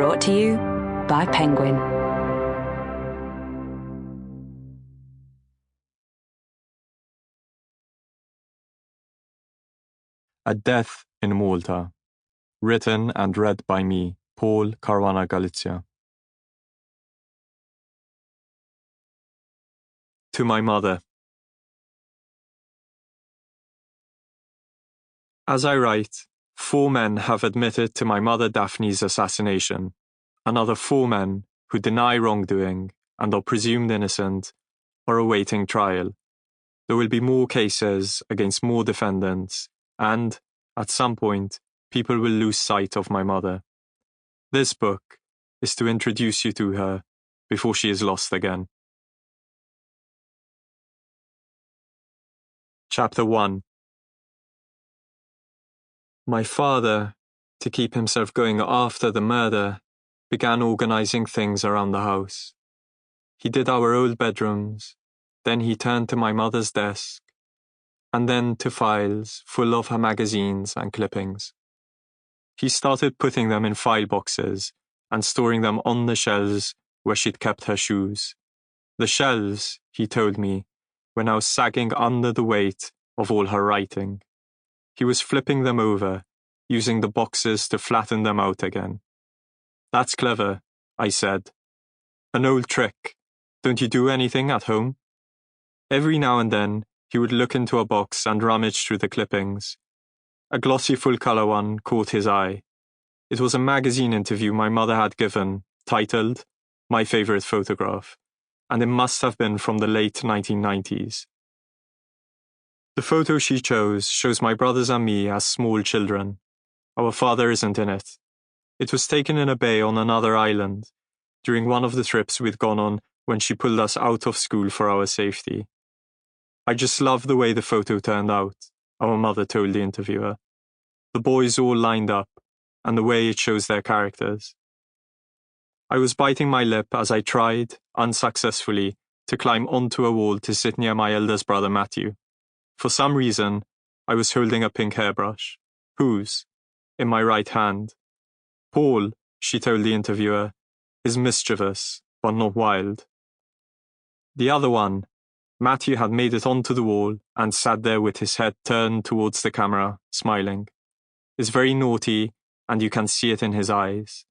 Brought to you by Penguin. A Death in Malta. Written and read by me, Paul Caruana Galizia. To my mother. As I write, 4 men have admitted to my mother Daphne's assassination. Another 4 men who deny wrongdoing and are presumed innocent are awaiting trial. There will be more cases against more defendants, and, at some point, people will lose sight of my mother. This book is to introduce you to her before she is lost again. Chapter 1. My father, to keep himself going after the murder, began organizing things around the house. He did our old bedrooms, then he turned to my mother's desk, and then to files full of her magazines and clippings. He started putting them in file boxes and storing them on the shelves where she'd kept her shoes. The shelves, he told me, were now sagging under the weight of all her writing. He was flipping them over, using the boxes to flatten them out again. That's clever, I said. An old trick. Don't you do anything at home? Every now and then, he would look into a box and rummage through the clippings. A glossy full-colour one caught his eye. It was a magazine interview my mother had given, titled My Favourite Photograph, and it must have been from the late 1990s. The photo she chose shows my brothers and me as small children. Our father isn't in it. It was taken in a bay on another island, during one of the trips we'd gone on when she pulled us out of school for our safety. I just love the way the photo turned out, our mother told the interviewer. The boys all lined up, and the way it shows their characters. I was biting my lip as I tried, unsuccessfully, to climb onto a wall to sit near my eldest brother Matthew. For some reason, I was holding a pink hairbrush. Whose? In my right hand. Paul, she told the interviewer, is mischievous, but not wild. The other one, Matthew, had made it onto the wall and sat there with his head turned towards the camera, smiling. Is very naughty, and you can see it in his eyes.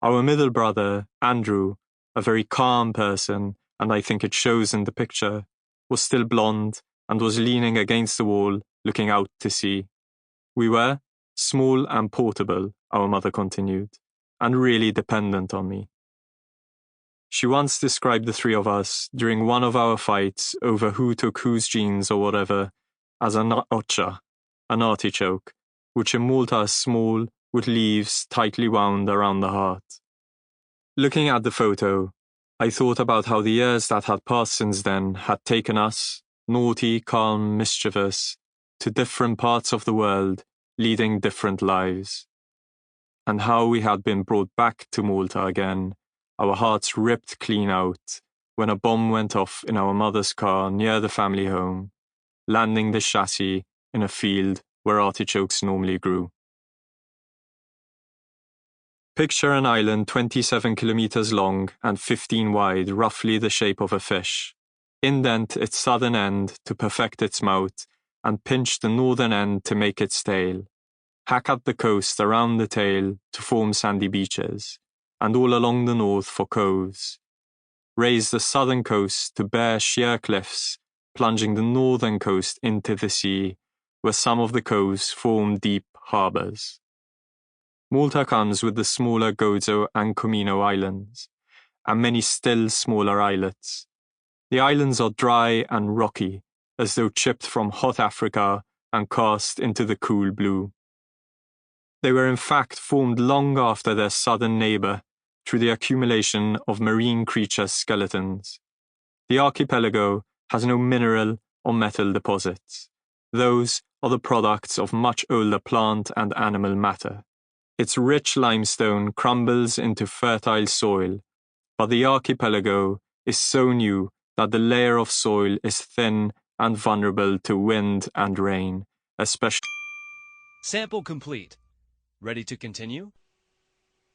Our middle brother, Andrew, a very calm person, and I think it shows in the picture, was still blonde and was leaning against the wall, looking out to sea. We were small and portable, our mother continued, and really dependent on me. She once described the 3 of us, during one of our fights over who took whose jeans or whatever, as an ocha, an artichoke, which in Malta is small, with leaves tightly wound around the heart. Looking at the photo, I thought about how the years that had passed since then had taken us, naughty, calm, mischievous, to different parts of the world, leading different lives. And how we had been brought back to Malta again, our hearts ripped clean out, when a bomb went off in our mother's car near the family home, landing the chassis in a field where artichokes normally grew. Picture an island 27 kilometers long and 15 wide, roughly the shape of a fish. Indent its southern end to perfect its mouth, and pinch the northern end to make its tail. Hack at the coast around the tail to form sandy beaches, and all along the north for coves. Raise the southern coast to bare sheer cliffs, plunging the northern coast into the sea, where some of the coves form deep harbours. Malta comes with the smaller Gozo and Comino islands, and many still smaller islets. The islands are dry and rocky, as though chipped from hot Africa and cast into the cool blue. They were in fact formed long after their southern neighbour, through the accumulation of marine creature skeletons. The archipelago has no mineral or metal deposits. Those are the products of much older plant and animal matter. Its rich limestone crumbles into fertile soil, but the archipelago is so new that the layer of soil is thin and vulnerable to wind and rain, especially. Sample complete. Ready to continue?